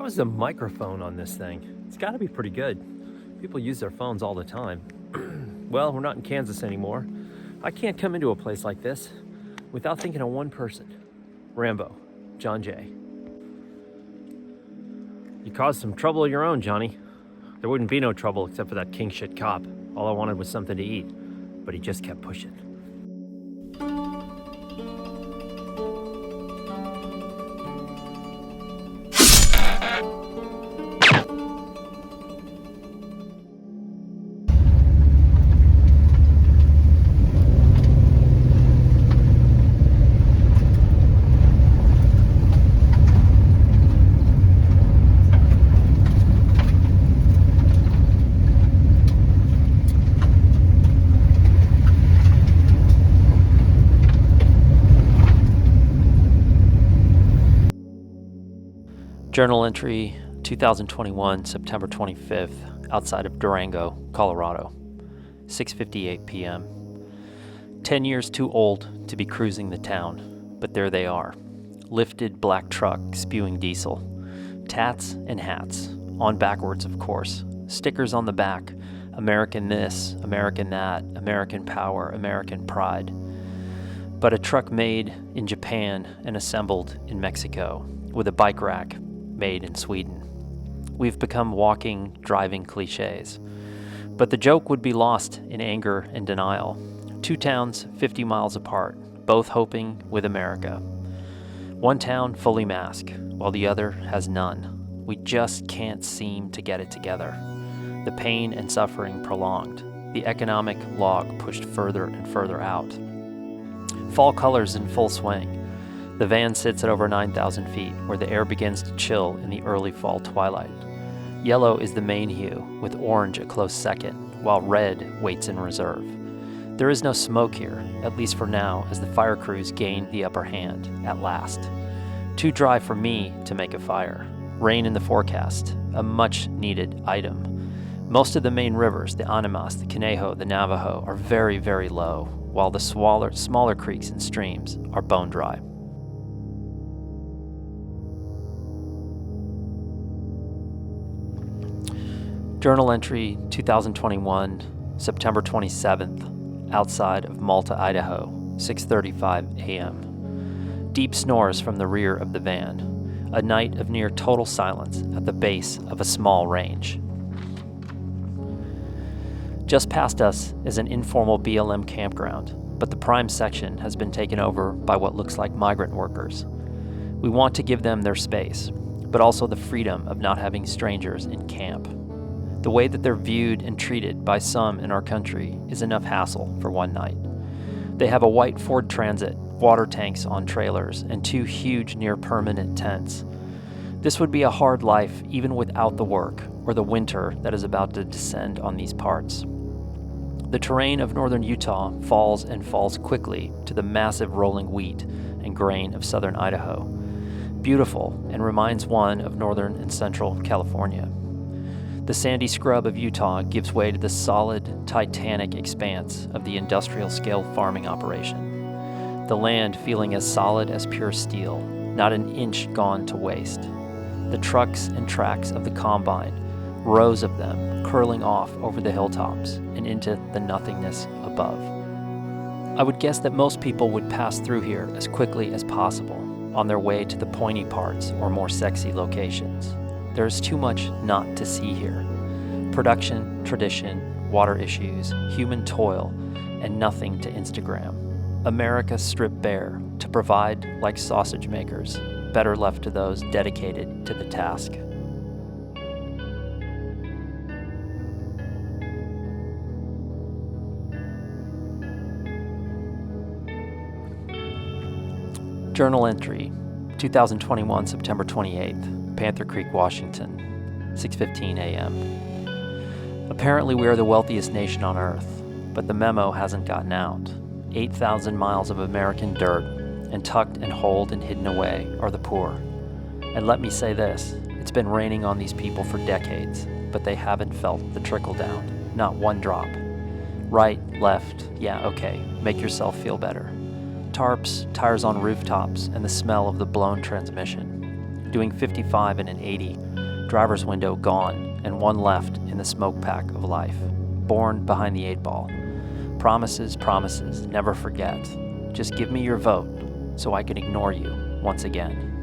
How's the microphone on this thing? It's got to be pretty good. People use their phones all the time. Well, we're not in Kansas anymore. I can't come into a place like this without thinking of one person. Rambo, John Jay. You caused some trouble of your own, Johnny. There wouldn't be no trouble except for that king shit cop. All I wanted was something to eat, but he just kept pushing. Journal entry 2021, September 25th, outside of Durango, Colorado, 6:58 p.m. 10 years too old to be cruising the town, but there they are. Lifted black truck spewing diesel. Tats and hats, on backwards of course. Stickers on the back, American this, American that, American power, American pride. But a truck made in Japan and assembled in Mexico, with a bike rack made in Sweden. We've become walking, driving cliches. But the joke would be lost in anger and denial. Two towns 50 miles apart, both hoping with America. One town fully masked, while the other has none. We just can't seem to get it together. The pain and suffering prolonged. The economic log pushed further and further out. Fall colors in full swing. The van sits at over 9,000 feet, where the air begins to chill in the early fall twilight. Yellow is the main hue, with orange a close second, while red waits in reserve. There is no smoke here, at least for now, as the fire crews gain the upper hand, at last. Too dry for me to make a fire. Rain in the forecast, a much-needed item. Most of the main rivers, the Animas, the Conejo, the Navajo, are very, very low, while the smaller creeks and streams are bone dry. Journal entry 2021, September 27th, outside of Malta, Idaho, 6:35 a.m. Deep snores from the rear of the van. A night of near total silence at the base of a small range. Just past us is an informal BLM campground, but the prime section has been taken over by what looks like migrant workers. We want to give them their space, but also the freedom of not having strangers in camp. The way that they're viewed and treated by some in our country is enough hassle for one night. They have a white Ford Transit, water tanks on trailers, and two huge near-permanent tents. This would be a hard life even without the work or the winter that is about to descend on these parts. The terrain of northern Utah falls and falls quickly to the massive rolling wheat and grain of southern Idaho. Beautiful and reminds one of northern and central California. The sandy scrub of Utah gives way to the solid, titanic expanse of the industrial-scale farming operation. The land feeling as solid as pure steel, not an inch gone to waste. The trucks and tracks of the combine, rows of them curling off over the hilltops and into the nothingness above. I would guess that most people would pass through here as quickly as possible on their way to the pointy parts or more sexy locations. There is too much not to see here. Production, tradition, water issues, human toil, and nothing to Instagram. America stripped bare to provide like sausage makers, better left to those dedicated to the task. Journal entry 2021, September 28th. Panther Creek, Washington, 6:15 a.m. Apparently we are the wealthiest nation on earth, but the memo hasn't gotten out. 8,000 miles of American dirt, and tucked and holed and hidden away are the poor. And let me say this, it's been raining on these people for decades, but they haven't felt the trickle down, not one drop. Right, left, yeah, okay, make yourself feel better. Tarps, tires on rooftops, and the smell of the blown transmission. doing 55 in an 80, driver's window gone, and one left in the smoke pack of life, born behind the 8 ball. Promises, promises, never forget. Just give me your vote so I can ignore you once again.